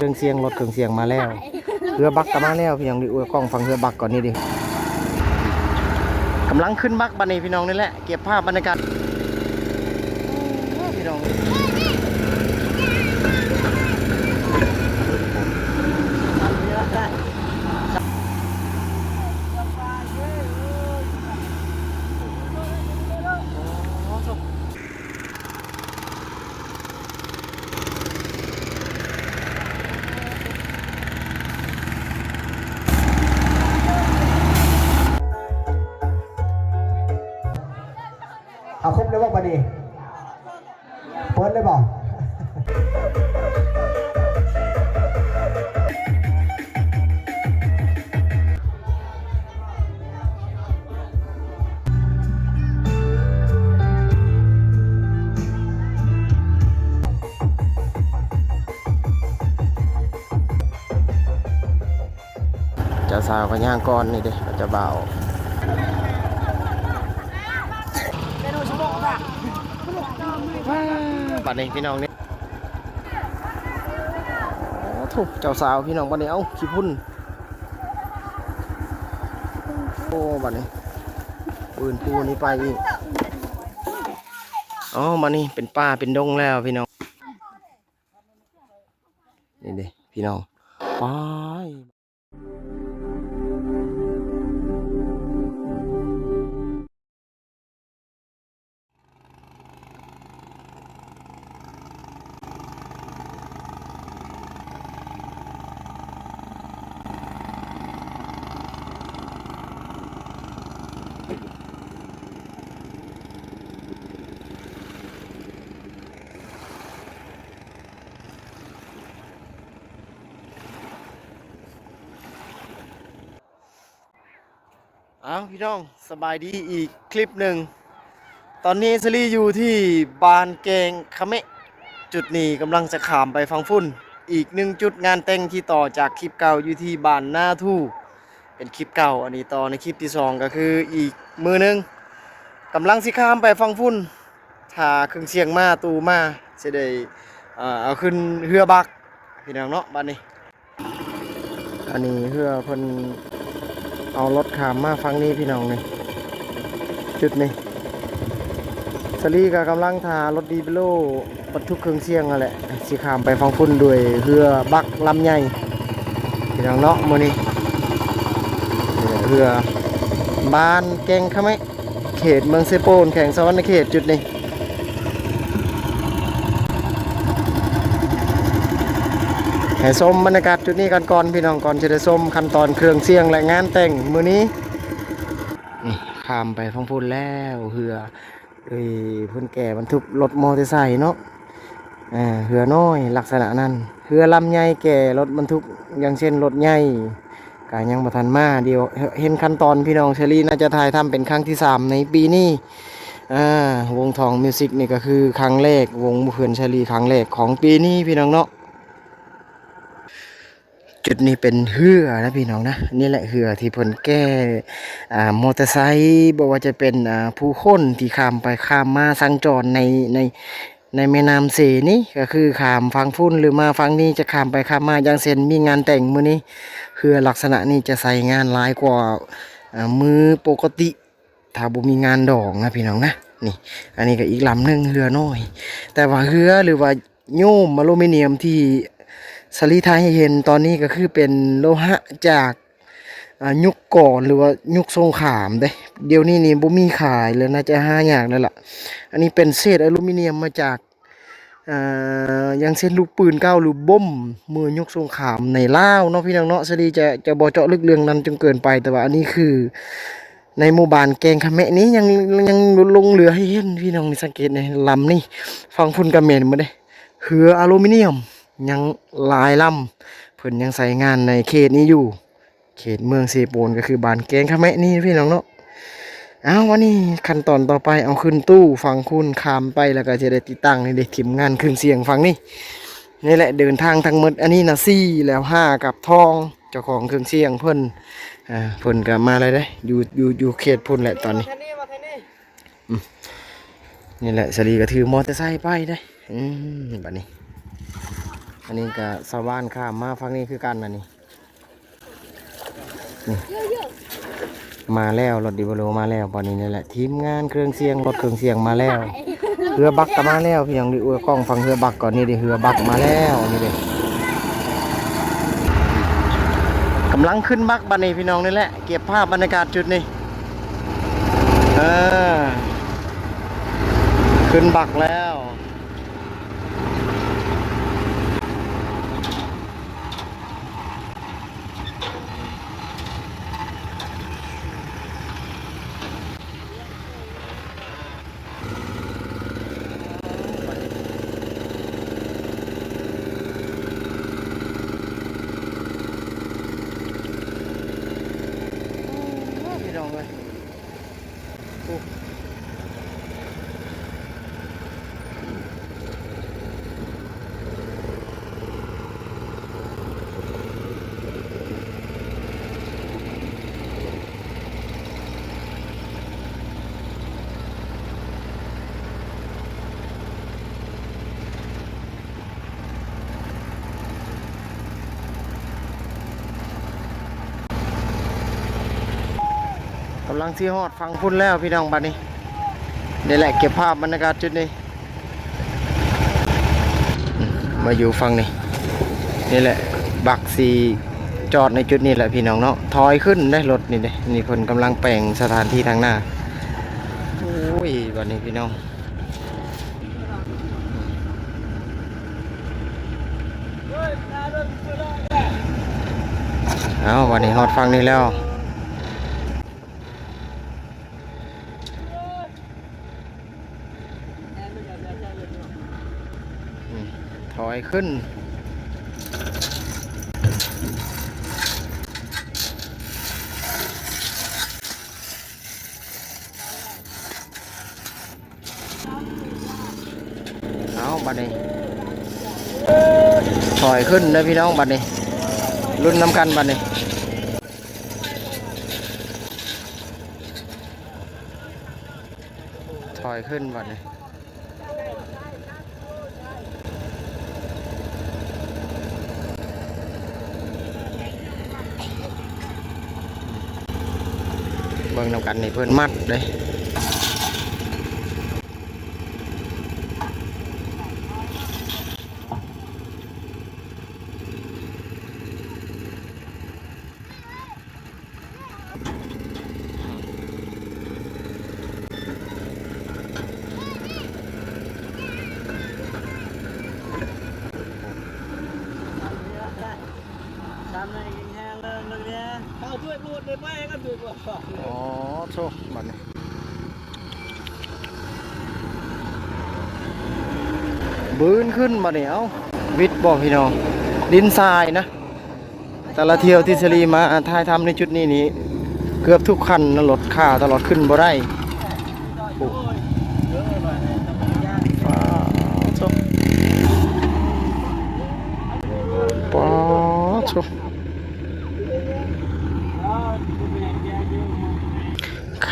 เครื่องเสียงรถเครื่องเสียงมาแล้วเรือบักก็มาแล้วพี่น้องดิอวยกล้องฟังเรือบักก่อนนี่ดิกำลังขึ้นบักบันนี้พี่น้องนี่แหละเก็บภาพบรรยากาศพี่น้องเอาครบเลยว่าบันนี้เปิดเลยบอกจะสาวกันย่างก้อนนี่ดิจะเบาบัดนี้พี่น้องนี่ถูกเจ้าสาวพี่น้องบัดนี้เอ้าขี้พุ่นโอ้บัดนี้ปืนปูนี่ไปอีกอ๋อมานี่เป็นป่าเป็นดงแล้วพี่น้องนี่ดิพี่น้องไปอ้าวพี่น้องสบายดีอีกคลิปหนึ่งตอนนี้ซรีอยู่ที่บานแกงคาเมะจุดนี้กำลังจะขามไปฟังฝุ่นอีกหนึ่งจุดงานแต่งที่ต่อจากคลิปเก่าอยู่ที่บ้านหน้าทู่เป็นคลิปเก่าอันนี้ต่อในคลิปที่สองก็คืออีกมือนึงกำลังสิข้ามไปฟังฝุ่นถ้าเครื่องเสียงมาตูมาจะได้เอาขึ้นเรือบักพี่น้องเนาะบ้านนี้อันนี้เรือเพิ่นเอารถขามมาฟังนี้พี่น้องนี่จุดนี้สลีก็กำลังทารถดีเบโลบรรทุกเครื่องเสียงอะไรสิขามไปฟังฝุ่นด้วยเรือบักลำใหญ่พี่น้องเนาะมื้อนี้เรือบ้านแกงคาเมะเขตเมืองเซโปนแข่งสวรรค์เขตจุดนี้ให้ชมบรรยากาศจุดนี้กันก่อนพี่น้องก่อนจะได้ชมขั้นตอนเครื่องเสียงและงานแต่งมื้อนี้นี่ข้ามไปฟังฝุ่นแล้วเรือเพิ่นแก่บรรทุกรถมอเตอร์ไซค์เนาะเรือน้อยลักษณะนั้นเรือลำใหญ่แก่รถบรรทุกอย่างเช่นรถใหญ่ก็ยังบ่ทันมาเดียวเห็นขั้นตอนพี่น้องเชอรี่น่าจะถ่ายทำเป็นครั้งที่3ในปีนี้วงทองมิวสิกนี่ก็คือครั้งแรกวงเพื่อนเชอรี่ครั้งแรกของปีนี้พี่น้องเนาะจุดนี้เป็นเหือนะพี่น้องนะนี่แหละเหือที่เพิ่นแก้มอเตอร์ไซค์บอกว่าจะเป็นผู้คนที่ข้ามไปข้ามมาสัญจรในแม่น้ำเสนี่ก็คือข้ามฝั่งฟุ้นหรือมาฝั่งนี้จะข้ามไปข้ามมาอย่างเช่นมีงานแต่งมื้อนี้เหือลักษณะนี้จะใส่งานหลายกว่ามือปกติถ้าบ่มีงานดองนะพี่น้องนะนี่อันนี้ก็อีกลำหนึ่งเรือน้อยแต่ว่าเรือหรือว่าโยมอลูมิเนียมที่สลีไทยให้เห็นตอนนี้ก็คือเป็นโลหะจากยุคก่อนหรือว่ายุคสงครามเด้เดี๋ยวนี้นี่บ่มีขายแล้วน่าจะหายากแล้วล่ะอันนี้เป็นเศษอลูมิเนียมมาจากอย่างเช่นลูกปืนเก้าหรือบ่มเมื่อยุคสงครามในลาวเนาะพี่น้องเนาะสลีจะบ่เจาะลึกเรื่องนั้นจนเกินไปแต่ว่าอันนี้คือในหมู่บ้านแกงคาเมะนี้ยังลงเหลือให้เห็นพี่น้องนี่สังเกตในลำนี่ฟังฝุ่นกระเมนมาเด้เหืออลูมิเนียมยังหลายลำเพิ่นยังใส่งานในเขตนี้อยู่เขตเมืองเซโปนก็คือบ้านแกงคาเมะนี่พี่น้องเนาะวันนี้ขั้นตอนต่อไปเอาขึ้นตู้ฟังคุณคามไปแล้วก็จะได้ติดตั้งนี่ได้ทีมงานเครื่องเสียงฟังนี่แหละเดินทางทั้งหมดอันนี้นะซี่แล้ว5กับทองเจ้าของเครื่องเสียงเพิ่นเพิ่นก็มาอะไรได้อยู่เขตพุ่นแหละตอนนี้นี่แหละสลีก็ถือมอเตอร์ไซค์ไปได้บัดนี้ นนี้ก็ชาวบ้านข้ามมาฝั่งนี้คือกันนะนี่มาแล้วรถดิบโลมาแล้วตอนนี้นี่แหละทีมงานเครื่องเสียงรถเครื่องเสียงมาแล้วเรือบักก็มาแล้วพี่น้องดิอวยกล้องฟังเรือบักก่อนนี่ดิเรือบักมาแล้วนี่ดิกำลังขึ้นบักบันนี้พี่น้องนี่แหละเก็บภาพบรรยากาศจุดนี้ขึ้นบักแล้วพี่น้องเลยกำลังที่ฮอดฟังพุ่นแล้วพี่น้องบัดนี้นี่แหละเก็บภาพบรรยากาศจุดนี้มาอยู่ฟังนี่นี่แหละบักสีจอดในจุดนี้แหละพี่น้องเนาะถอยขึ้นได้รถนี่เลยนี่คนกำลังแปลงสถานที่ทางหน้าโอ้ยบัดนี้พี่น้องเอาวันนี้ฮอดฟังนี่แล้วถอยขึ้นเอาบัดนี้ถอยขึ้นนะพี่น้องบัดนี้รุ่นน้ำกันบัดนี้ถอยขึ้นบัดนี้เบิ่งน้ำกันนี่เพิ่นมัดเลยอ๋อโชคบัดนี้บืนขึ้นบัดนี้เอ้าวิทย์บอกพี่น้องดินทรายนะแต่ละเที่ยวที่ชลีมาถ่ายทำในจุดนี้นี้เกือบทุกคันนะรถค่าตลอดขึ้นบ่ได้ฟ้าโชคป้าโชค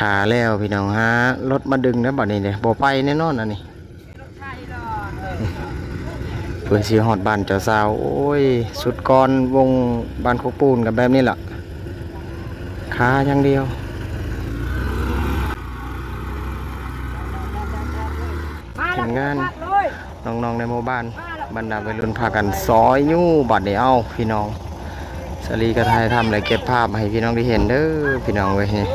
ขาแล้วพี่น้องฮะรถมาดึงนะบัดนี้เนี่ยบ่ไปแน่นอนอันนี้เพื่อสิฮอดบ้านเจ้าสาวโอ้ยสุดก่อนวงบ้านโคกปูนกับแบบนี้ล่ะขาอย่างเดียวเห็นงานน้องๆในหมู่บ้านบรรดาวัยรุ่นพากันซอยยู่บัดนี้เอาพี่น้องสลีกระทายทำเลยเก็บภาพให้พี่น้องได้เห็นเด้อพี่น้องเว้ยนี่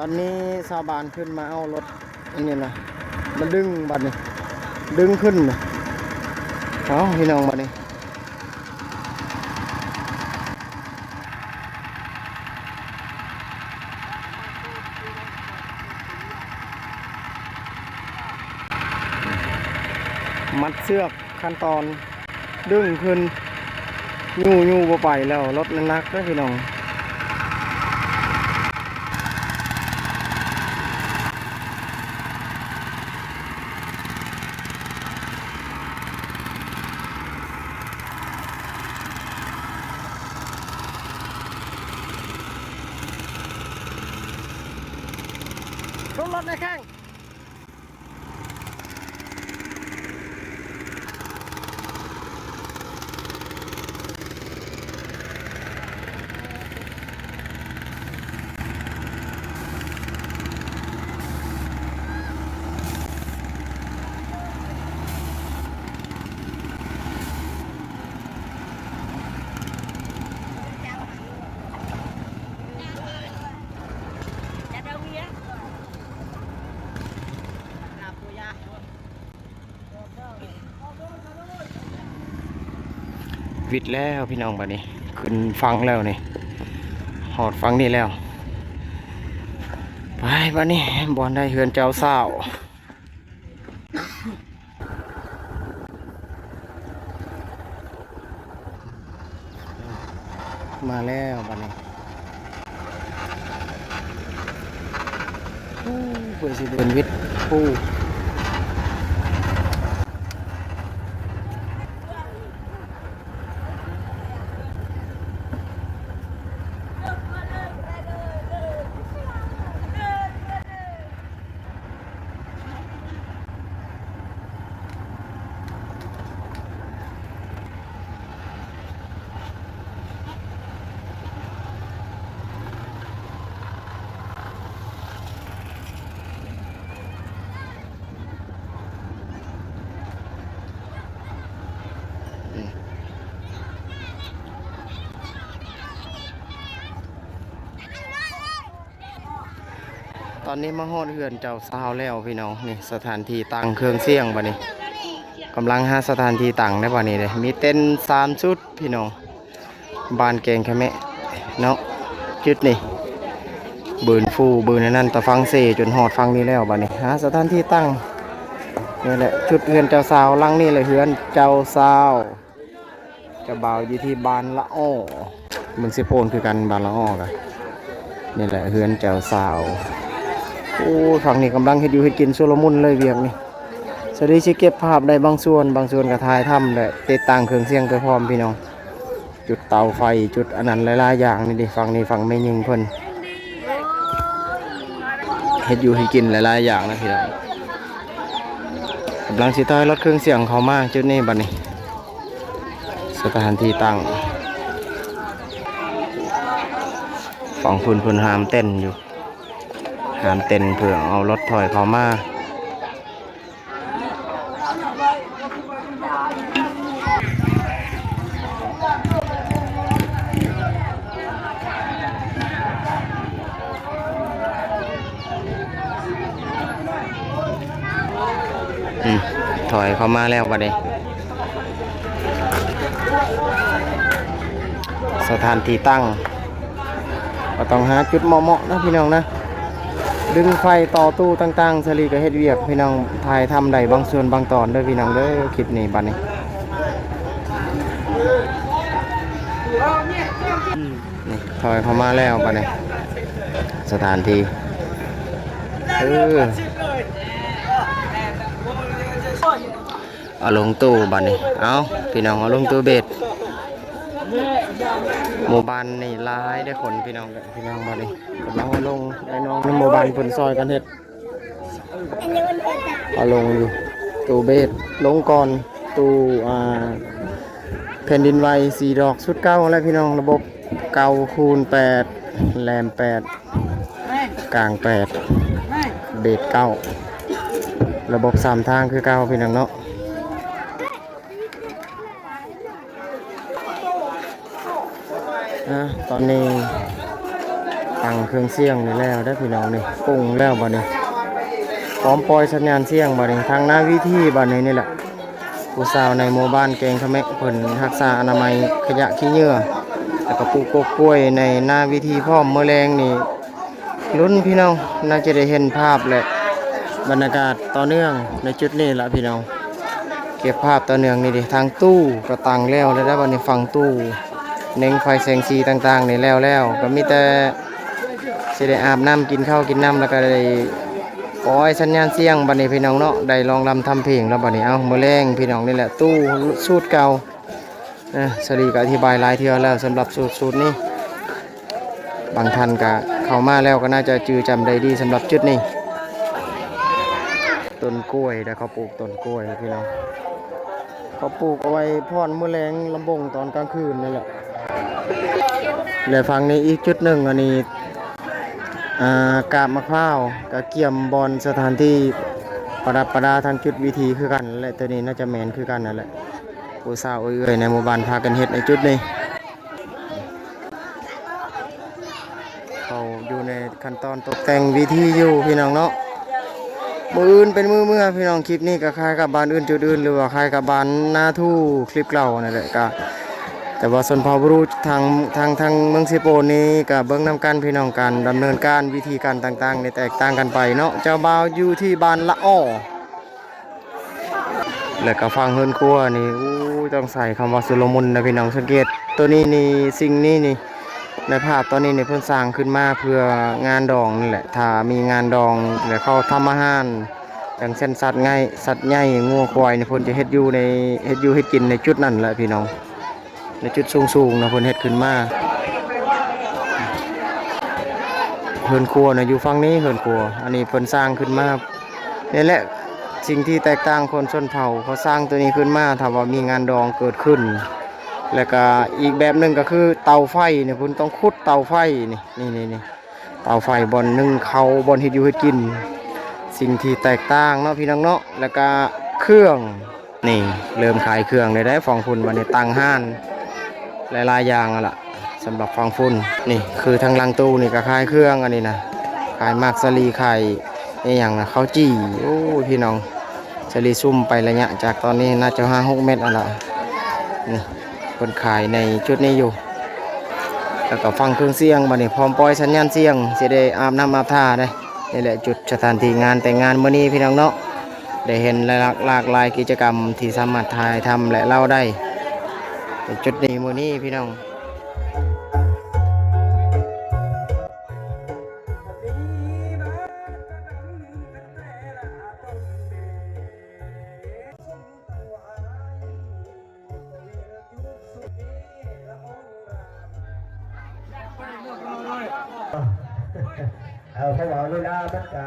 ตอนนี้ชาวบ้านขึ้นมาเอารถอันนี้นะมันดึงบัดนี้ดึงขึ้นนะเอาพี่น้องบัดนี้มัดเชือกขั้นตอนดึงขึ้นยู่บ่ไปแล้วรถนักนะพี่น้อง รถในข้างวิดแล้วพี่น้องบัดนี้ขึ้นฟังแล้วนี่หอดฟังนี่แล้วไปบัดนี้บอลได้เฮือนเจ้าสาวมาแล้วบัดนี้เพื่อสิเป็นวิทย์ผู้ ตอนนี้มาฮอดเฮือนเจ้าสาวแล้วพี่น้องนี่สถานที่ตั้งเครื่องเสียงบัดนี้กำลังหาสถานที่ตั้งได้บัดนี้เลยมีเต็นท์3ชุดพี่น้องบ้านแกงแค่แม่เนาะจุดนี่บืนฟูบืนนั่นตะฟังเซจนฮอดฟังนี้แล้วบัดนี้หาสถานที่ตั้งนี่แหละชุดเฮือนเจ้าสาวหลังนี่เลยเฮือนเจ้าสาวเจะบ่าวอยู่ที่บ้านละอ้อเมืองสิโพนคือกันบ้านละอ้อกันนี่แหละเฮือนเจ้าสาวโอ้ฝั่งนี้กำลังเฮ็ดอยู่เฮ็ดกินโซโลมุนเลยเวียกนี่สวัสดีสิเก็บภาพได้บางส่วนก็ถ่ายทำได้ติดตั้งเครื่องเสียงไปพร้อมพี่น้องจุดเตาไฟจุดอันนั้นหลายๆอย่างนี่ดิฝั่งนี้ฝั่งแม่ยิงเพิ่นเฮ็ดอยู่เฮ็ดกินหลายๆอย่างนะพี่น้องกำลังสิต้อยรถเครื่องเสียงเข้ามาจุดนี้บัดนี้สถานที่ตั้งฝั่งเพิ่นหามเต้นอยู่หามเต้นเพื่อเอารถถอยเข้ามาถอยเข้ามาแล้วบัดนี้สถานที่ตั้งก็ต้องหาจุดเหมาะๆนะพี่น้องนะดึงไฟต่อตู้ต่างๆสลีก็เฮ็ดเวียกพี่น้องถ่ายทำได้บางส่วนบางตอนเด้อพี่น้องเด้อคลิปนี้บัดนี้นี่ถอยเข้ามาแล้วบัดนี้สถานที่เอาลงตู้บัดนี้เอาพี่น้องเอาลงตู้เบ็ดหมู่บ้านนี่หลายได้คนพี่น้องบัดนี้กำลังเอาลงไอ้น้องในหมู่บ้านเพิ่นซอยกันเฮ็ดเอาลงอยู่ตู้เบ็ดลงก่อนตู้แผ่นดินไหว4 ดอกชุดเก้าแล้วพี่น้องระบบเก้าคูณ8แรม8กลาง8เบ็ด9ระบบ3ทางคือ9พี่น้องเนาะตอนนี้ตั้งเครื่องเสียงนี่แล้วได้พี่น้องนี่ปรุงแล้วบัดนี้พร้อมปล่อยสัญญาณเสียงบัดนี้ทางหน้าวิธีบัดนี้นี่แหละผู้สาวในหมู่บ้านแกงขะแมะเพิ่นรักษาอนามัยขยะขี้เหงื่อแล้วก็ปลูกกล้วยในหน้าวิธีพร้อมมื้อแรงนี่ลุ้นพี่น้องน่าจะได้เห็นภาพและบรรยากาศต่อเนื่องในจุดนี้ละพี่น้องเก็บภาพต่อเนื่องนี่ดิทางตู้ก็ตั้งแล้วได้บัดนี้ฟังตู้เน่งไฟแสงสีต่างๆนี่แล้วก็มีแต่สิได้อาบน้ำกินข้าวกินน้ำแล้วก็ได้ปล่อยสัญญาณเสียงบัดนี้พี่น้องเนาะได้ลองรำทำเพลงแล้วบัดนี้เอามื้อแรงพี่น้องนี่แหละตู้สูตรเก่าสรีก็อธิบายหลายเทื่อแล้วสำหรับสูตรนี้บางท่านก็เข้ามาแล้วก็น่าจะจือจำได้ดีสำหรับจุดนี้ ต้นกล้วยแล้วเขาปลูกต้นกล้วยพี่น้องเขาปลูกเอาไว้พรมื้อแลงลำบงตอนกลางคืนนี่แหละและฝั่งนี้อีกจุดหนึ่งอันนี้กาบมะพร้าวกะเกี่ยมบอลสถานที่ประดับประดาทางจุดวิธีคือกันและตัวนี้น่าจะแมนคือกันนั่นแหละผู้สาวเอ้ยในหมู่บ้านพากันเฮ็ดในจุดนี้เขาอยู่ในขั้นตอนตกแต่งวิธีอยู่พี่น้องเนาะมืออื่นเป็นมือเมื่อพี่น้องคลิปนี้ก็คล้ายกับบ้านอื่นจุดอื่นหรือว่าคล้ายกับบ้านหน้าทู่คลิปเก่านั่นแหละก็แต่ว่าส่วนเผ่าบรูทางเมืองสิโปนนี้ก็เบิ่งนำกันพี่น้องกันดำเนินการวิธีการต่างๆในแตกต่างกันไปเนาะเจ้าบ่าวอยู่ที่บ้านละอ้อแล้วก็ฟังเฮือนครัวนี่อู้ต้องใส่คำว่าสุรมุนนะพี่น้องสังเกตตัวนี้นี่สิ่งนี้นี่ในภาพตอนนี้เนี่ยเพิ่นสร้างขึ้นมาเพื่องานดองนี่แหละถ้ามีงานดองแล้วเขาทำอาหารอย่างเช่นสัตว์ง่ายสัตว์ใหญ่งัวควายนี่เพิ่นจะเฮ็ดอยู่ในเฮ็ดอยู่เฮ็ดกินในจุดนั้นแหละพี่น้องในจุดสูงๆนะเพิ่นเฮ็ดขึ้นมาเฮือนครัวน่ะอยู่ฝั่งนี้เฮือนครัวอันนี้เพิ่นสร้างขึ้นมานี่แหละสิ่งที่แตกต่างคนชนเผ่าเขาสร้างตัวนี้ขึ้นมาถ้าว่ามีงานดองเกิดขึ้นแล้วก็อีกแบบหนึงก็คือเตาไฟเนี่ยเพิ่นต้องขุดเตาไฟนี่เตาไฟบ่อนนึ่งข้าวบ่อนเฮ็ดอยู่เฮ็ดกินสิ่งที่แตกต่างเนาะพี่น้องเนาะแล้วก็เครื่องนี่เริ่มขายเครื่องได้ฟังฝุ่นวันนี้ตั้งห้านหลายๆอย่างอ่ะล่ะสำหรับฟังฝุ่นนี่คือทางลังตู้นี่ก็ขายเครื่องอันนี้นะขายมากสลีขายนี่อย่างนะข้าวจี้โอ้พี่น้องสลีซุ่มไประยะจากตอนนี้น่าจะ5-6 เมตรอ่ะล่ะนี่คนขายในจุดนี้อยู่แล้วก็ฟังเครื่องเสียงบัดนี้พร้อมปล่อยสัญญาณเสียงสิได้อาบน้ำอาบท่าได้นี่แหละจุดสถานที่งานแต่งงานมื้อนี้พี่น้องเนาะได้เห็นหลากหลายกิจกรรมที่สามารถถ่ายทำและเล่าได้เป็นจุดนี้มื้อนี้พี่น้องเขาบอกเวลามันจะ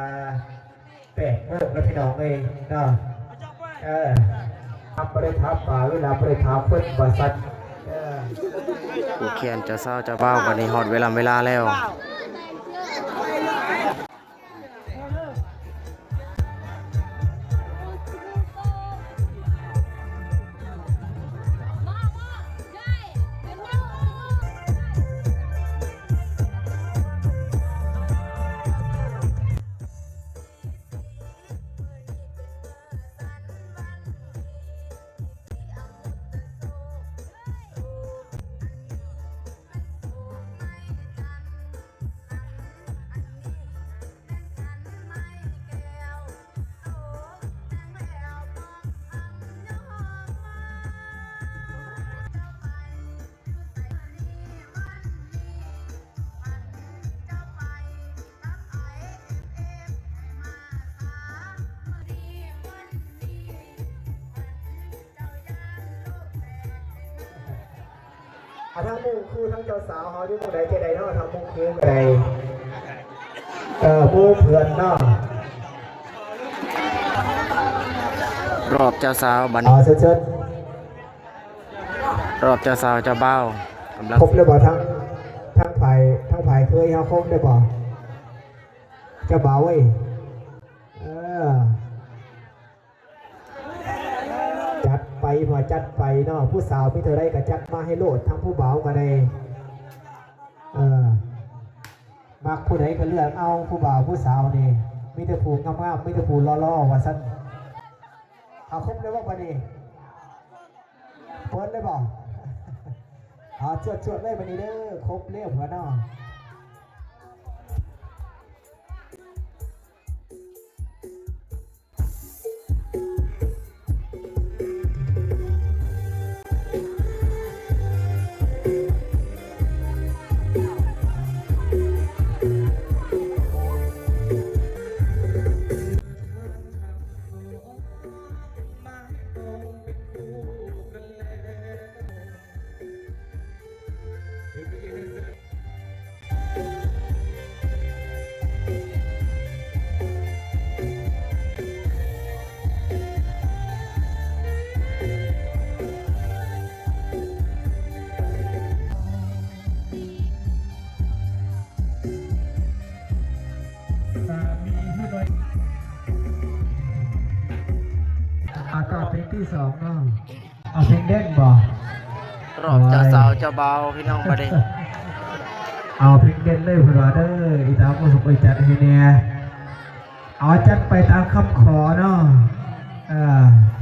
แปลกโมกแล้วพี่น้องเองเนาะทำบริทับป่าเวลาบริทับเพิ่นบริษัทผู้เขียนจะเศร้าจะเบ้าวันนี้ฮอดเวลาแล้ว ทั้งมุงคือทั้งเจ้าสาวเขาที่มุงใดเจใดเนาะทั้งมุงคือใดมุงเพื่อนเนาะรอบเจ้าสาวบันเชิญรอบเจ้าสาวเจ้าเบ้า กำลังครบเลยบ่ทั้งฝ่ายเคยเขาครบได้บ่เจ้าบ่าวเว้ยจัดไปหัวจัดไปเนาะผู้สาวมีเธอได้ก็จัดมาให้โลดทั้งผู้บ่าวก็ได้มักผู้ใดก็เลือกเอาผู้บ่าวผู้สาวนี่มีแต่ผู้งามๆมีแต่ผู้ล่อๆว่าซั่นเอาครบเลยว่าบัดนี้เปิดเลยบ่จวดเลยบัดนี้เด้อครบเรียบหัวเนาะ ที่สองเนาะเอาเพลงเด่นบ่ รอบเจ้าสาวเจ้าเบาพี่น้องประเด็น เอาเพลงเด่นเลยเพื่อนว่าเด้ออีตามมาสุกไปจัดให้เนี่ยเอาจัดไปตามคำขอเนาะ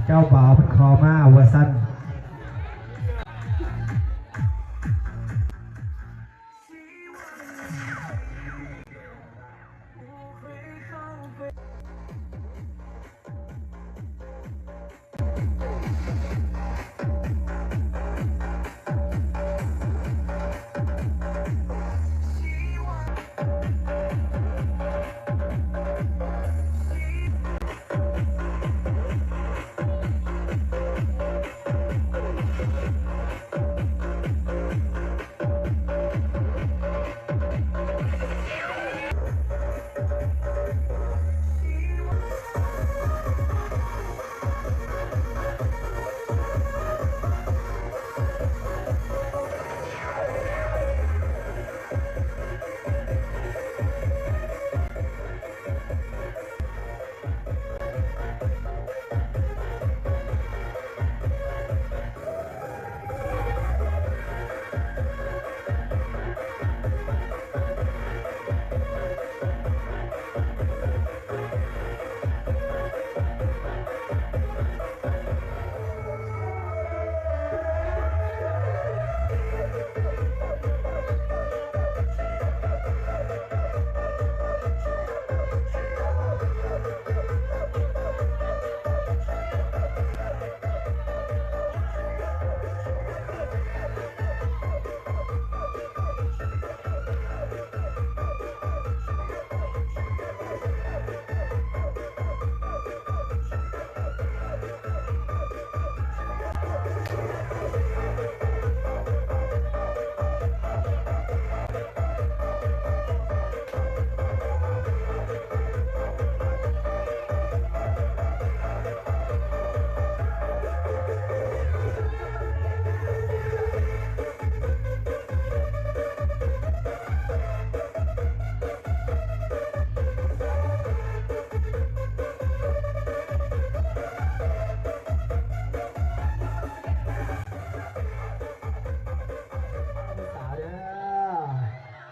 เจ้าบ่าวเป็นขอมาว่าสั้น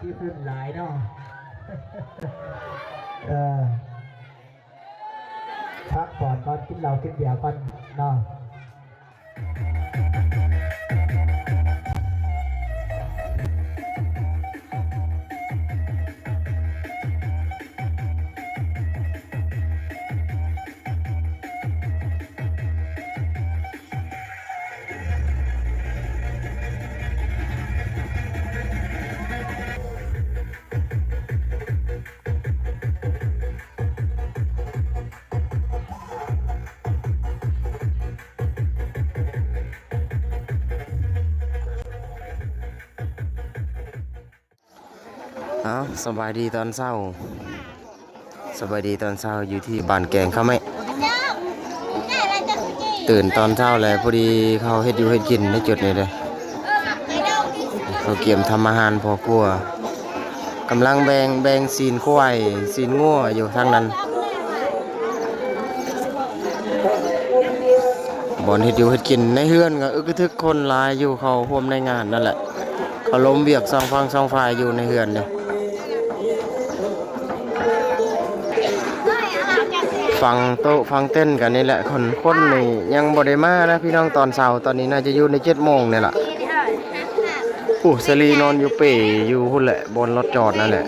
ที่พื้นหลายเนาะพักผ่อนก่อนกินเหล้ากินเบียร์ก่อนเนาะเอาสบายดีตอนเช้าสบายดีตอนเช้าอยู่ที่บ้านแกงเขาไหมตื่นตอนเช้าเลยพอดีเขาเฮ็ดอยู่เฮ็ดกินในจุดนี้เลยเขาเกี่ยมทำอาหารพอครัวกำลังแบ่งซีนควายซีนงัวอยู่ทางนั้นบ่อนเฮ็ดอยู่เฮ็ดกินในเฮือนก็อึกกระทึกคนหลายอยู่เขาร่วมในงานนั่นแหละเขาล้มเวียกสองฝั่งสองฝ่ายอยู่ในเฮือนเลยฟังโต๊ะฟังเต้นกันนี่แหละคนนี่ยังบ่ได้มานะพี่น้องตอนเช้าตอนนี้น่าจะอยู่ใน7 โมงนี่แหละสลีนอนอยู่เป๋อยู่พุ่นแหละบนรถจอดนั่นแหละ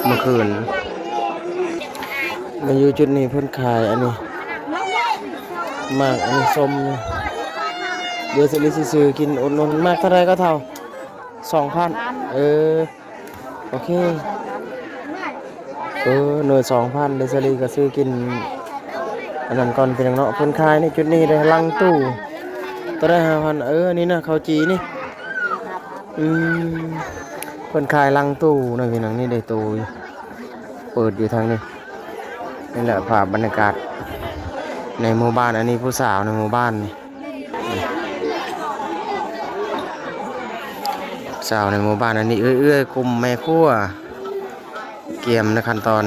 เมื่อคืนมาอยู่จุดนี้เพิ่นขายอันนี้มากอันนี้ส้มนี่เดี๋ยวสลีสิซื้อกินอดนนมากเท่าไรก็เท่า 2,000โอเคหน่วย 2,000เดซลีก็ซื้อกินอันนั้นก่อนเป็นอย่างเนาะเพิ่นขายในจุดนี้เลยลังตู้ตัวได้5,000อันนี้นะข้าวจีนี่เพิ่นขายลังตู้นะพี่น้องนี่ได้ตู้เปิดอยู่ทางนี้นี่แหละภาพบรรยากาศในหมู่บ้านอันนี้ผู้สาวในหมู่บ้านนี่สาวในหมู่บ้านอันนี้เอื้อยกลุ่มแม่ครัวเกี่ยมในขั้นตอน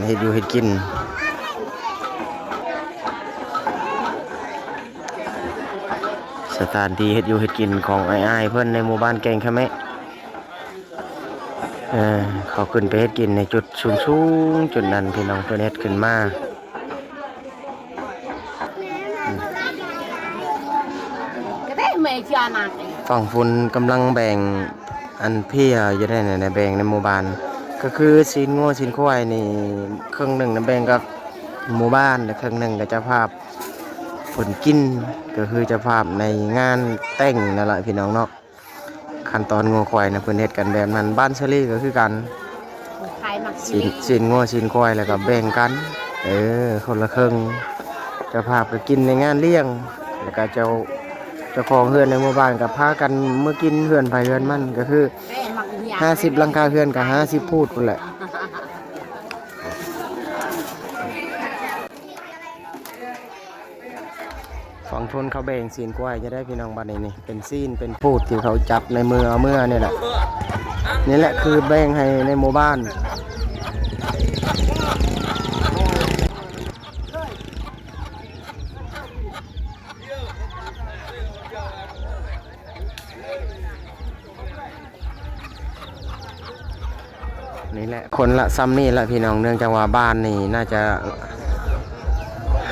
เฮ็ดอยู่เฮ็ดกิน สถานที่เฮ็ดอยู่เฮ็ดกินของอ้ายๆเพิ่นในหมู่บ้านแกงขะแมะเขาขึ้นไปเฮ็ดกินในจุดสูงๆจุดนั้นพี่น้องเพิ่นเฮ็ดขึ้นมาฝั่งฝุ่นกำลังแบ่งอันเพียอยู่ได้ในแบ่งในหมู่บ้านก็คือศีลงัวศีลควายนี่ครึ่งหนึ่งนะแบ่งกับหมู่บ้านและครึ่งหนึ่งก็เจ้าภาพผลกินก็คือเจ้าภาพในงานแต่งนั่นแหละพี่น้องเนาะขั้นตอนงัวควายนะเพิ่นเฮ็ดกันแบบนั้นบ้านเชอรี่ก็คือกันศีลงัวศีลควายแล้วก็แบ่งกันคนละครึ่งเจ้าภาพก็กินในงานเลี้ยงแล้วก็เจ้าของเฮือนในหมู่บ้านก็พากันเมื่อกินเฮือนไผเฮือนมันก็คือ50หลังคาเฮือนกับ50พูดพุ่นแหละฝั่งทนเขาแบ่งซีนกล้วยจะได้พี่น้องบ้านนี้นี่เป็นซีนเป็นพูดที่เขาจับในมือเอาเมื่อนี่แหละนี่แหละคือแบ่งให้ในหมู่บ้านนี่แหละคนละซ้ำนี่แหละพี่น้องเนื่องจากว่าบ้านนี่น่าจะ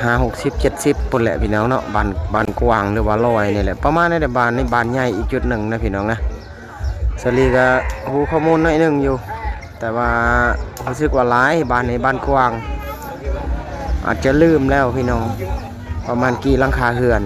50-60-70ปุ่นแหละพี่น้องเนาะบ้านกว้างหรือว่าลอยนี่แหละประมาณนี้แต่บ้านนี่บ้านใหญ่อีกจุดหนึ่งนะพี่น้องนะสลีก็หูข้อมูลหน่อยหนึ่งอยู่แต่ว่ารู้สึกว่าหลายบ้านในบ้านกว้างอาจจะลืมแล้วพี่น้องประมาณกี่หลังคาเรือน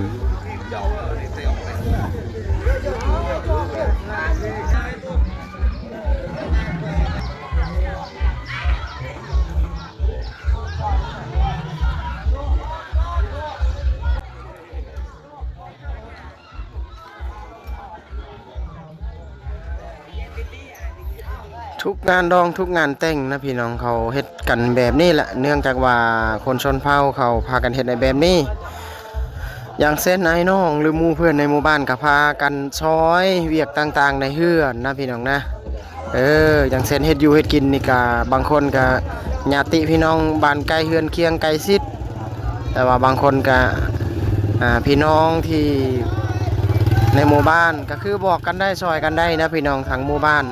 ทุกงานดองทุกงานแต่งนะพี่น้องเขาเฮ็ดกันแบบนี้แหละเนื่องจากว่าคนชนเผ่าเขาพากันเฮ็ดในแบบนี้อย่างเช่นไอ้น้องหรือหมู่เพื่อนในหมู่บ้านก็พากันช้อยเวียกต่างๆในเฮือนนะพี่น้องนะอย่างเช่นเฮ็ดอยู่เฮ็ดกินนี่ก็บางคนก็ญาติพี่น้องบ้านใกล้เฮือนเคียงไกลชิดแต่ว่าบางคนก็พี่น้องที่ในหมู่บ้านก็คือบอกกันได้ซอยกันได้นะพี่น้องทั้งหมู่บ้าน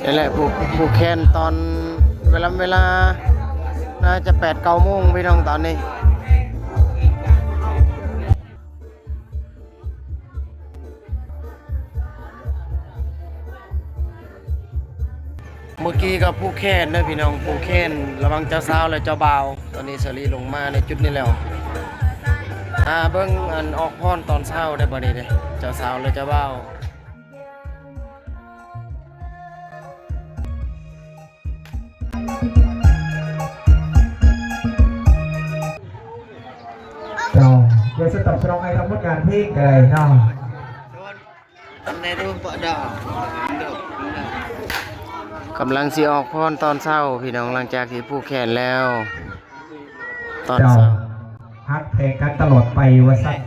นี่แหละผูกแขนตอนเวลาน่าจะ8-9 โมงพี่น้องตอนนี้เมื่อกี้กับผูกแขนนะพี่น้องผูกแขนระวังเจ้าสาวและเจ้าบ่าวตอนนี้สลีลงมาในจุดนี้แล้วเบิ่งอันออกพรตอนเช้าได้บ่นี่เด้เจ้าสาวและเจ้าบ่าวเดี๋ยวจะตอบตรงไอ้ทั้งหมดงานเพลงอะไรเนาะในรูปดอกกำลังสิออกพรตอนเช้าพี่น้องหลังจากที่ผูกแขนแล้วตอนเช้าฮักเพลงกันตลอดไปว่าสั้น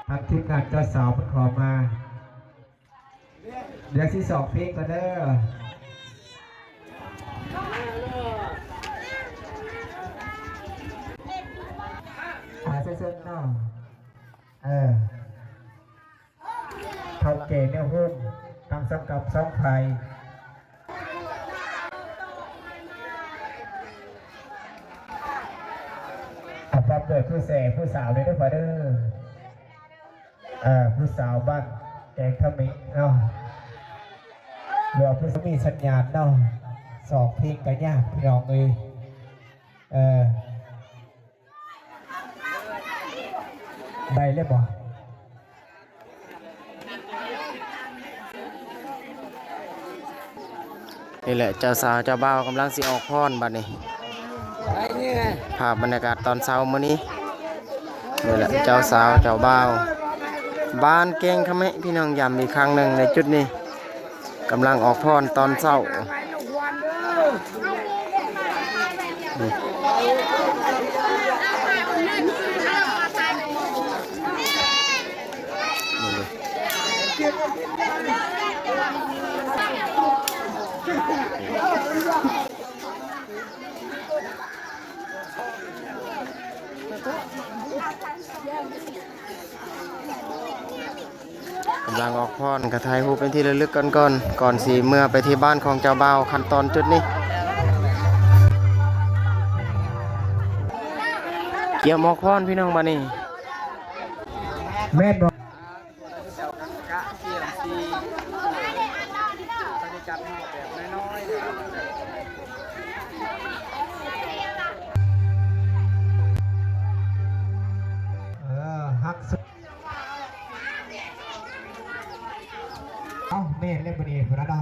ทักทีมงานเจ้าสาวมันขอมาเดี๋ยวที่2เพลงกันเด้อเส้นๆเนาะเท่าเก๋เนี่ยหุ้ม สังกับสองไผ่พร้อมด้วยผู้แสผู้สาวเลยด้วยพอเด้อผู้สาวบ้านแกงขมิ้นเนาะหรือผู้มีสัญญาณเนาะสองเพลงกันยากพี่น้องเลยได้เลยบ่ นี่แหละเจ้าสาวเจ้าบ่าวกำลังสิออกพรบัดนี้ภาพบรรยากาศตอนเช้ามื้อนี้นี่แหละเจ้าสาวเจ้าบ่าวบ้านแกงขะแมะพี่น้องย้ำอีกครั้งหนึ่งในจุดนี้กำลังออกพรตอนเช้านี่กำลังออกพรกระทายหูปเป็นที่ระลึกก่อนสีเมื่อไปที่บ้านของเจ้าบ่าวขั้นตอนจุดนี้เกี่ยวหมอกพรพี่น้องบ้านนี้แม่บอกฮักสุดแม่เล่นบดีพระดา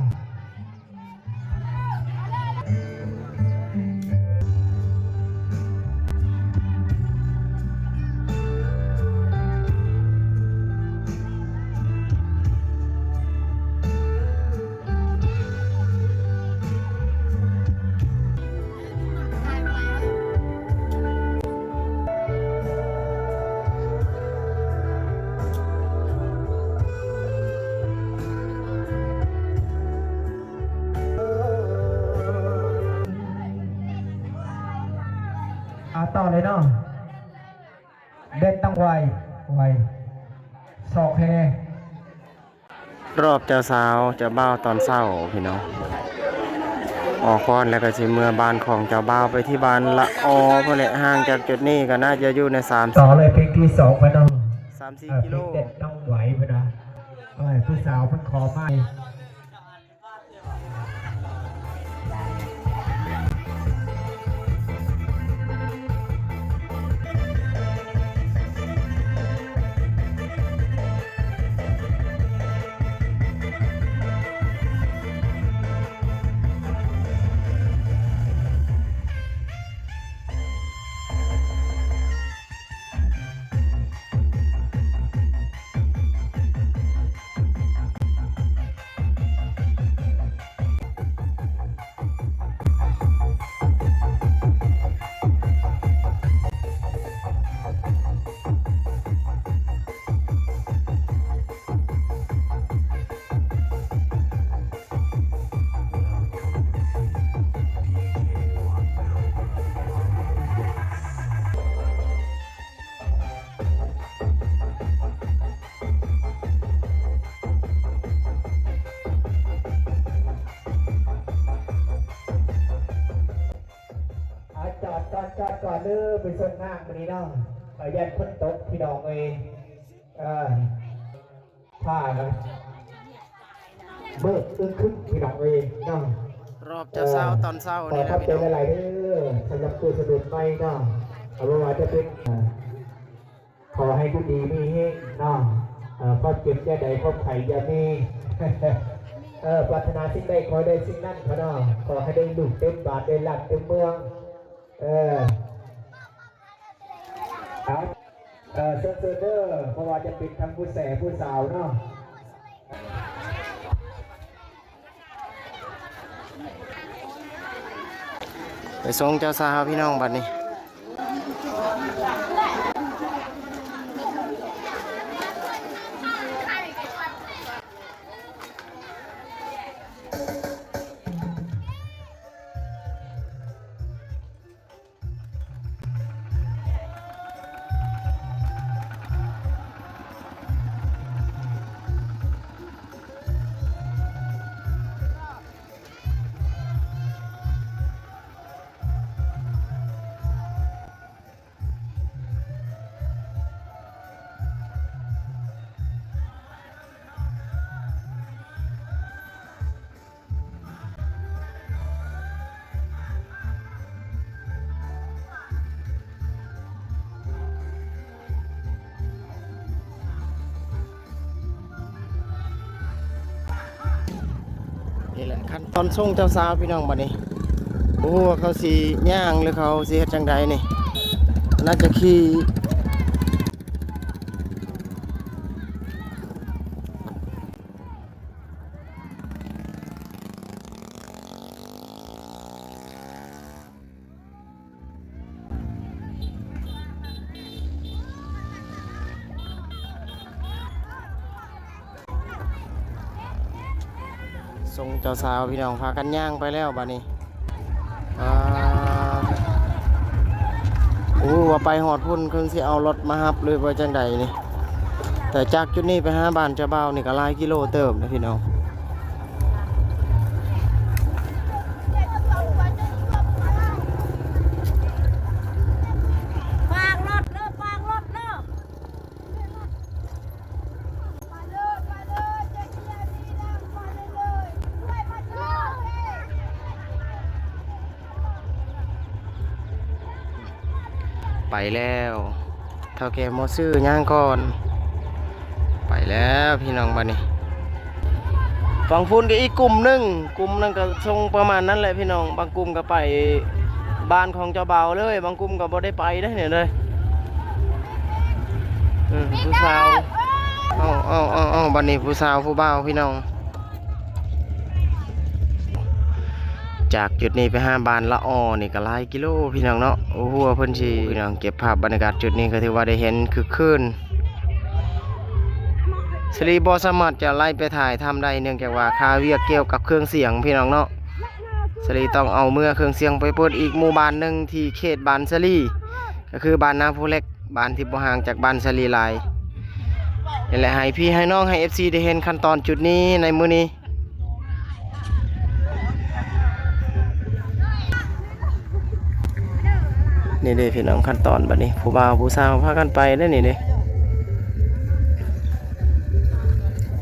ต่อเลยเนาะเด่นตั้งไวสอกแฮรอบเจ้าสาวเจ้าบ่าวตอนเช้าพี่น้องออกพรแล้วก็สิเมื่อบ้านของเจ้าบ่าวไปที่บ้านละออเพราะแหละห่างจากจุดนี้ก็น่าจะอยู่ในต่อเลยเพลงที่สองไปเนาะ3-4 กิโลเด็ดต้องไหวไปนะผู้สาวมันขอมาจอดก่อนเด้อไปส่งห้างวันนี้เนาะยันพ้นตกพี่น้องเองผ้าครับเบิกตึ้งขึ้นพี่น้องเองเนาะรอบเจ้าสาวตอนเช้านี่นะพี่น้องอะไรเด้อสำหรับตัวสะดุดไม่เนาะเอาว่าจะเป็นขอให้ผู้ดีมีเฮงเนาะครอบเก็บแย่ใดครอบไข่ยามีปรารถนาสิ่งใดขอได้สิ่งนั้นเขาเนาะขอให้ได้ลูกเต็มบาทได้หลักเต็มเมืองครับเซอร์เดอร์เพราะว่าจะปิดทั้งผู้แสผู้สาวเนาะไปส่งเจ้าสาวพี่น้องบัดนี้ นี่แหละขั้นตอนส่งเจ้าสาวพี่น้องบัดนี้โอ้ว่าเขาสิย่างหรือเขาสิเฮ็ดจังใดนี่น่าจะขี่ส่งเจ้าสาวพี่น้องพากันย่างไปแล้วบัดนี้อ่าโอ้ว่าไปหอดพุ่นเพิ่งสิเอารถมารับเลยว่าจังใดนี่แต่จากจุดนี้ไปหาบ้านเจ้าบ่าวนี่ก็หลายกิโลเติมนะพี่น้อง ฝากรถเด้อฝากรถเด้อมาเลยเจ๊เกียร์ดีดังมาเลยช่วยมาช่วย ไปแล้วเท่าแก่โมซื้อย่างก่อนไปแล้วพี่น้องบ้านนี้ฝั่งพูนก็อีกกลุ่มหนึงก็ทรงประมาณนั้นแหละพี่น้องบางกลุ่มก็ไปบ้านของเจ้าบ่าวเลยบางกลุ่มก็บ่ได้ไปได้เนี่ยเลยผู้สาวเอาบ้านนี้ผู้สาวผู้บ่าวพี่น้องจากจุดนี้ไป5บ้านละออนี่ก็หลายกิโลพี่น้องเนาะโอ้โหเพิ่นสิพี่น้องเก็บภาพบรรยากาศจุดนี้ก็ถือว่าได้เห็นคือคืนสรีบสามารถจะไล่ไปถ่ายทำได้เนื่องจากว่าค่าเวียกเกี่ยวกับเครื่องเสียงพี่น้องเนาะสรีต้องเอาเมื่อเครื่องเสียงไปเปิดอีกหมู่บ้านหนึ่งที่เขตบ้านสรีก็คือบ้านนาผู้เล็กบ้านที่บ่ห่างจากบ้านสรีหลายนี่แหละให้พี่ให้น้องให้ FC ได้เห็นขั้นตอนจุดนี้ในมื้อนี้นี่เด้พี่น้องขั้นตอนบัดนี้ผู้บ่าวผู้สาวพากันไปได้อนี่เด้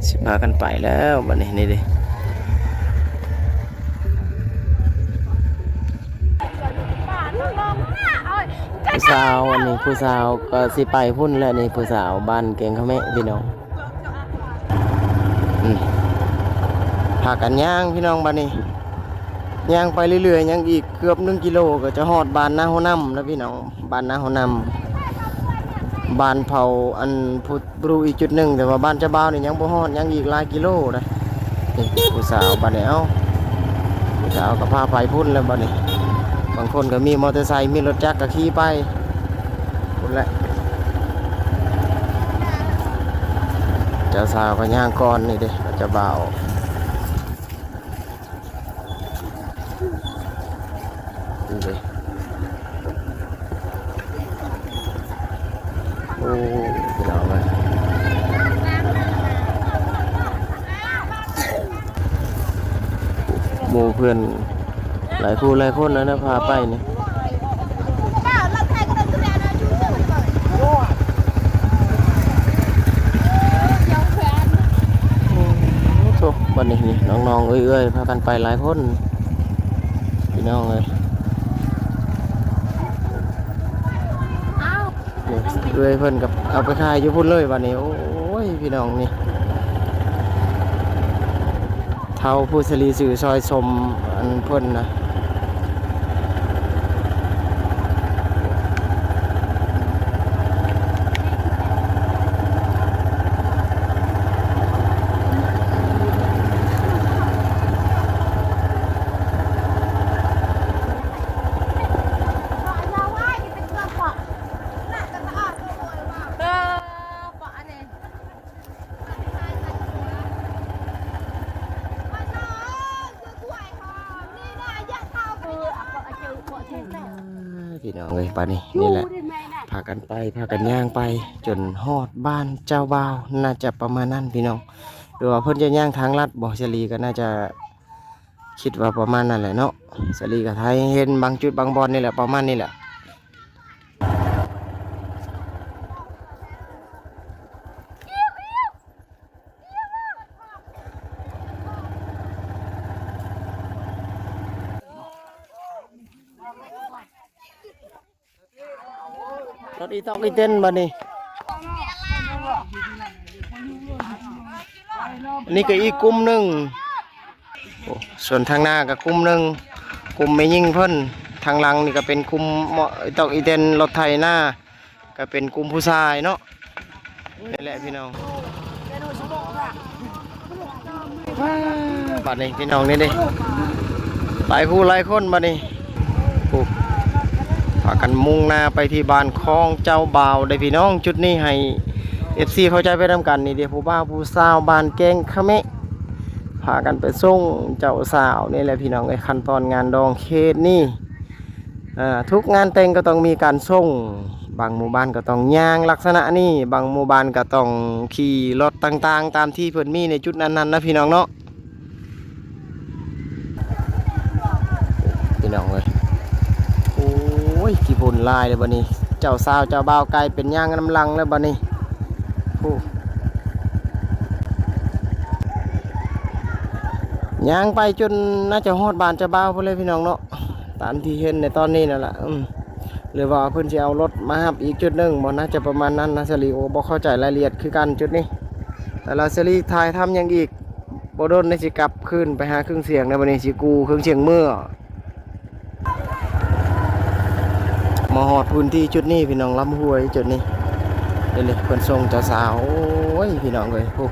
สิพากันไปแล้วบัดนี้นี่เด้ผู้สาวอันนี้ผู้สาวก็สิไปพุ่นแล้วนี่ผู้สาวบ้านเก่งเขาแม่พี่น้องพากันย่างพี่น้องบัดนี้ย่างไปเรื่อยๆย่างอีกเกือบ1 กิโลก็จะฮอดบ้านนาหัวน้ำแล้วพี่น้องบ้านนาหัวน้ำบ้านเผาอันพุทธบรูอีกจุดหนึ่งแต่ว่าบ้านเจ้าบ่าวนี่ยังบ่ฮอดยังอีกหลายกิโลเลยนี่ผู้สาวบัดนี้เอ้าผู้สาวก็พาไปพุ่นแล้วบัดนี้บางคนก็มีมอเตอร์ไซค์มีรถจักรก็ขี่ไปพุ่นแหละเจ้าสาวก็ย่างก่อนนี่เด้เจ้าบ่าวนี่เด้โอ้พี่น้องเอ้ยหมู่เพื่อนหลายคู่หลายคนนะพาไปนี่โธ่บัดนี้นี่น้องๆเอ้ยๆพากันไปหลายคนพี่น้องเอ้ยเอ้ยเพิ่นกับเอาไปขายอยู่พุ่นเลยบัดนี้โอ้ยพี่น้องนี่เท่าผู้สลีสื่อซอยสมอันเพิ่นนะพี่น้องเอ้ยป่านนี้นี่แหละพากันไปพากันย่างไปจนฮอดบ้านเจ้าบ่าวน่าจะประมาณนั้นพี่น้องหรือว่าเพิ่นจะย่างทางลัดบ่สลีก็น่าจะคิดว่าประมาณนั้นแหละเนาะสลีก็ไทยเห็นบางจุดบางบอนนี่แหละประมาณนี้แหละรถอีตอกอีเต้นบัดนี้อันนี้ก็อีกกลุ่มหนึ่ง โอ้ส่วนทางหน้าก็กลุ่มหนึงกลุ่มไม่ยิ่งเพิ่นทางหลังนี่ก็เป็นกลุ่มเหมาะตอกอีเทนรถไถหน้าก็เป็นกลุ่มผู้ชายเนาะนี่แหละพี่น้องบัดนี้พี่น้องนี่ดิหลายคู่หลายคนบัดนี้โอ้พากันมุ่งหน้าไปที่บ้านคลองเจ้าบ่าวได้พี่น้องจุดนี้ให้ FC เข้าใจไปทำกันนี่เดี๋ยวผู้บ่าวผู้สาวบ้านแกงขะเมะพากันไปส่งเจ้าสาวนี่แหละพี่น้องไอ้ขั้นตอนงานดองเขตนี่ทุกงานแต่งก็ต้องมีการส่งบางหมู่บ้านก็ต้องย่างลักษณะนี้บางหมู่บ้านก็ต้องขี่รถต่างๆตามที่เพิ่นมีในจุดนั้นๆนะพี่น้องเนาะพี่น้องเอ้ยโอ้ยขี้พุ่นลายเลยบัดนี้เจ้าสาวเจ้าบ่าวกลายเป็นย่างน้ำลังแล้วบัดนี้โอ้ย่างไปจนน่าจะฮอดบ้านเจ้าบ่าวพุ่นเลยพี่น้องเนาะตามที่เห็นในตอนนี้นั่นแหละหรือว่าเพิ่นสิเอารถมารับอีกจุดหนึงบ่น่าจะประมาณนั้นนะสลีโอบ่เข้าใจรายละเอียดคือกันจุดนี้แต่ละสลีถ่ายทำหยังอีกบ่โดนได้สิกลับคืนไปหาเครื่องเสียงในบัดนี้สิกูเครื่องเสียงมือมาฮอดพื้นที่จุดนี้พี่น้องลำห้วยจุดนี้นี่เพิ่นส่งเจ้าสาวโอ้ยพี่น้องเอ้ยโอ้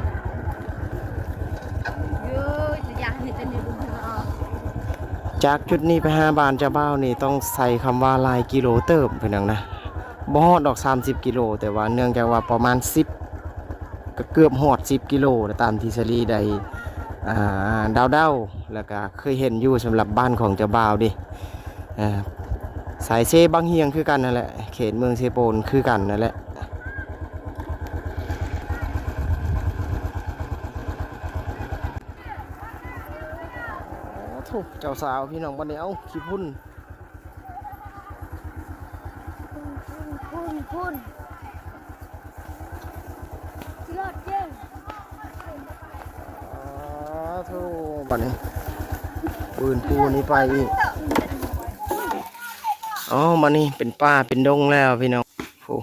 จากจุดนี้ไปหาบ้านเจ้าบ่าวนี่ต้องใส่คำว่าหลายกิโลเติบพี่น้องนะบ่ฮอดดอก30กิโลแต่ว่าเนื่องจากว่าประมาณ10ก็เกือบฮอด10กิโลตามทฤษฎีใดเดาแล้วก็เคยเห็นอยู่สำหรับบ้านของเจ้าบ่าวดิสายเซบางเฮียงคือกันนั่นแหละเขตเมืองเซโปนคือกันนั่นแหละโอ้เจ้าสาวพี่น้องบัดนี้เอ้าขี้พุ่นคุณรถเจ้ง โธ่บัดนี้ปืนปูนี้ไปอีกอ๋อมานี่เป็นป่าเป็นดงแล้วพี่น้องโอ้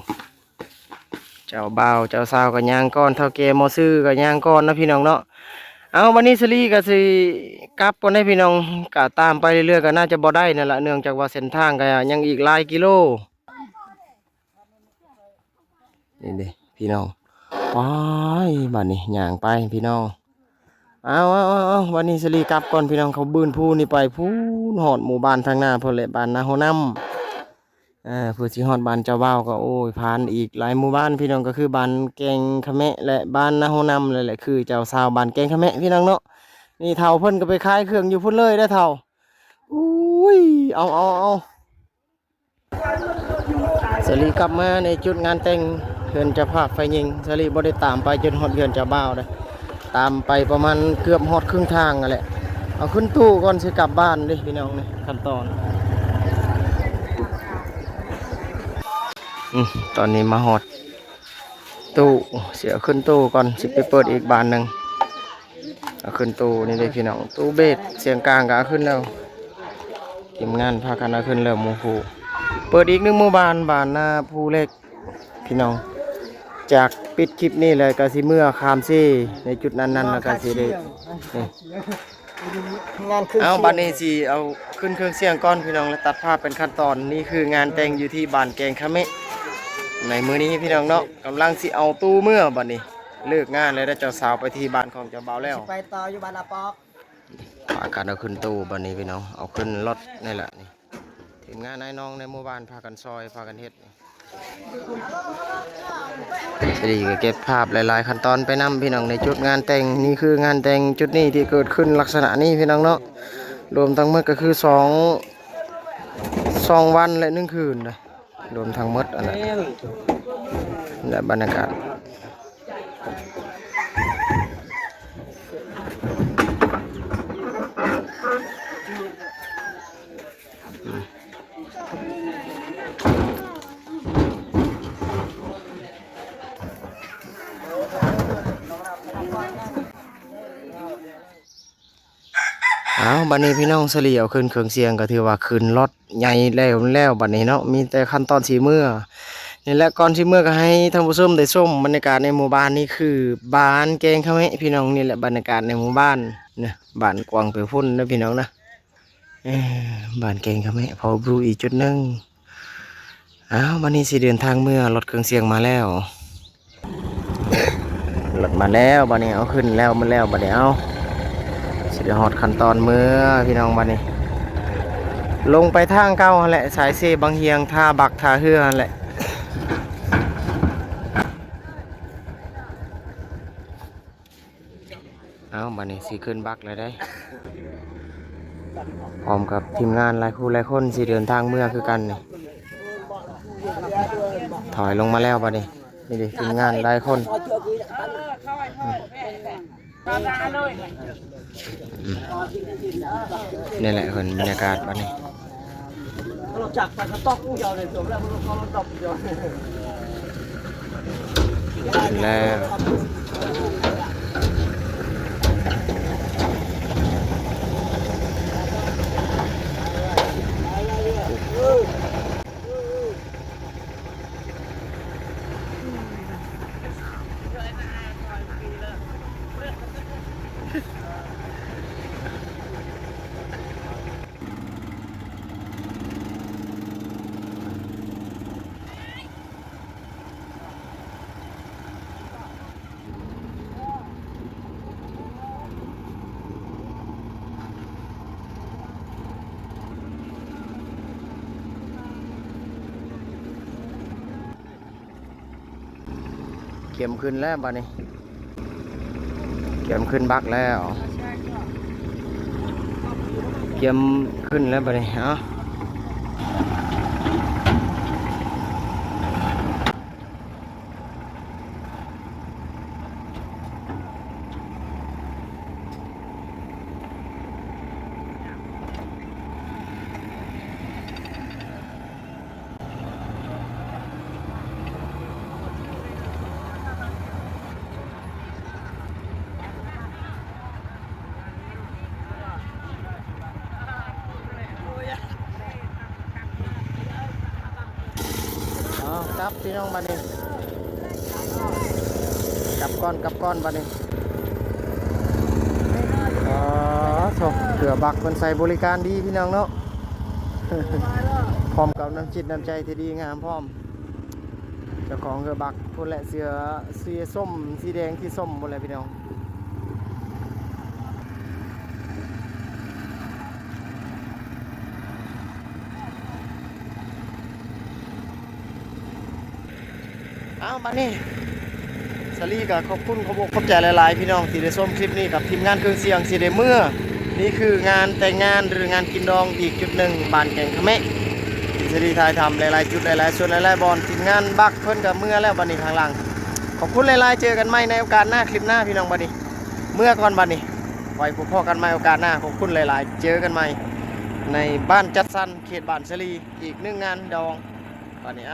เจ้าบ่าวเจ้าสาวก็ย่างก้อนเท่าแก่มอซื้อก็ย่างก้อนนะพี่น้องเนาะเอาวันนี้สลีก็สิกลับก่อนให้พี่น้องก็ตามไปเรื่อยๆก็น่าจะบ่ได้นั่นแหละเนื่องจากว่าเส้นทางก็ยังอีกหลายกิโลนี่เด้พี่น้องว้ายบัดนี้ย่างไปพี่น้องเอาวันนี้สลีกลับก่อนพี่น้องเขาบืนผู้นี่ไปผู้หอดหมู่บ้านทางหน้าเพิ่นแหละบ้านนาโฮน้ำเพื่อสิฮอดบ้านเจ้าบ่าวก็โอ้ยผ่านอีกหลายหมู่บ้านพี่น้องก็คือบ้านแกงขะแมะและบ้านนาโฮน้ำเลยแหละคือเจ้าสาวบ้านแกงขะแมะพี่น้องเนาะนี่เฒ่าเพิ่นก็ไปขายเครื่องอยู่พุ่นเลยได้อเฒ่าอุ้ยเอาสลีกลับมาในจุดงานแต่งเฮือนเจ้าภาพไฟยิงสลีบ่ได้ตามไปจนฮอดเฮือนเจ้าบ่าวเด้อตามไปประมาณเกือบฮอดครึ่งทางนั่นแหละเอาขึ้นตู้ก่อนสิกลับบ้านเด้พี่น้องนี่ขั้นตอนตอนนี้มาฮอดตู้เสียขึ้นตู้ก่อนสิไปเปิดอีกบานหนึ่งเอาขึ้นตู้นี่เลยพี่น้องตู้เบสเสียงกลางก็เอาขึ้นแล้วทีมงานพากันเอาขึ้นแล้วหมู่ผู้เปิดอีกหนึ่งหมู่บ้านบ้านนาผู้เล็กพี่น้องจากปิดคลิปนี้เลยก็สิเมื่อคามซี่ในจุดนั้นแล้วก็สิได้เอาบัดนี้สิเอาขึ้นเครื่องเสียงก้อนพี่น้องแล้วตัดภาพเป็นขั้นตอนนี่คืองานแต่งอยู่ที่บ้านแกงขะเมะในมื้อนี้พี่น้องเนาะกำลังสิเอาตู้เมื่อบัดนี้เลิกงานแล้วได้เจ้าสาวไปที่บ้านของเจ้าบ่าวแล้วไปต่ออยู่บ้านอาปอก พากันเอาขึ้นตู้บัดนี้พี่น้องเอาขึ้นรถนี่แหละนี่ทีมงานนายน้องในหมู่บ้านพากันซอยพากันเฮ็ดดีก็เก็บภาพหลายๆขั้นตอนไปนํพี่น้องในจุดงานแต่งนี่คืองานแต่งจุดนี้ที่เกิดขึ้นลักษณะนี้พี่น้องเนาะรวมทั้งหมดก็คือ2วันและ1คืนนะรวมทั้งหมดอันนั้นและบรรยากาศบัดนี้พี่น้องเสลีเอาขึ้นเครื่องเสียงก็ถือว่าขึ้นรถใหญ่แล้วบัดนี้เนาะมีแต่ขั้นตอนสีเมื่อนี่แหละก่อนสีเมื่อก็ให้ท่านผู้ชมได้ชมบรรยากาศในหมู่บ้านนี่คือบ้านแกงขะเมะพี่น้องนี่แหละบรรยากาศในหมู่บ้าน เนี่ยบ้านกวางไปพุ่นนะพี่น้องนะบ้านเก่งครับแม่พอบรูอีกจุดหนึงอ้าววันนี้สิเดินทางเมื่อรถเครื่องเสียงมาแล้ว รถมาแล้วบัดนี้เอาขึ้นแล้วมันแล้วบัดนี้เอาสิได้ฮอดขั้นตอนเมื่อพี่น้องบัดนี้ ลงไปทางเก่าหั่นแหละสายเซบางเฮียงท่าบักท่าเฮือหั่นแหละเอาบัดนี้สิขึ้นบักเลยได้พร้อมกับทีมงานหลายคู่หลายคนสิเดินทางเมื่อคือกันนี่ถอยลงมาแล้วบัดนี้นี่ดิทีมงานหลายคนนี่แหละคนบรรยากาศบัดนี้ เราจับไปเขาตอกกูยาวเลยจบแล้วเขาตอกยาว ขึ้นแล้วเข็มขึ้นแล้วบัดนี้เข็มขึ้นบักแล้วเข็มขึ้นแล้วบัดนี้เอาครับพี่น้องบัดนี้กลับก้อนบัดนี้อ๋อโถเกือบักคนใส่บริการดีพี่น้องเนาะ พร้อมกับน้ำจิตน้ำใจที่ดีงามพร้อมเจ้าของเกือบักพุ่นแหละเสือส้มสีแดงที่ส้มหมดเลยพี่น้องเอาบัดนี้สลีกับขอบคุณขอบใจหลายๆพี่น้องที่ได้ชมคลิปนี้กับทีมงานเครื่องเสียงสีได้เมื่อนี่คืองานแต่งงานหรืองานกินดองอีกจุดหนึ่งบ้านแก่งขะแมะที่สลีถ่ายทำหลายๆจุดหลายๆส่วนหลายๆบอลทีมงานบักเพิ่นกับเมื่อแล้วบัดนี้ทางหลังขอบคุณหลายๆเจอกันใหม่ในโอกาสหน้าคลิปหน้าพี่น้องบัดนี้เมื่อก่อนบัดนี้ไว้พบกันใหม่โอกาสหน้าขอบคุณหลายๆเจอกันใหม่ในบ้านจัดสรรเขตบ้านสลีอีกหนึ่งงานดองบัดนี้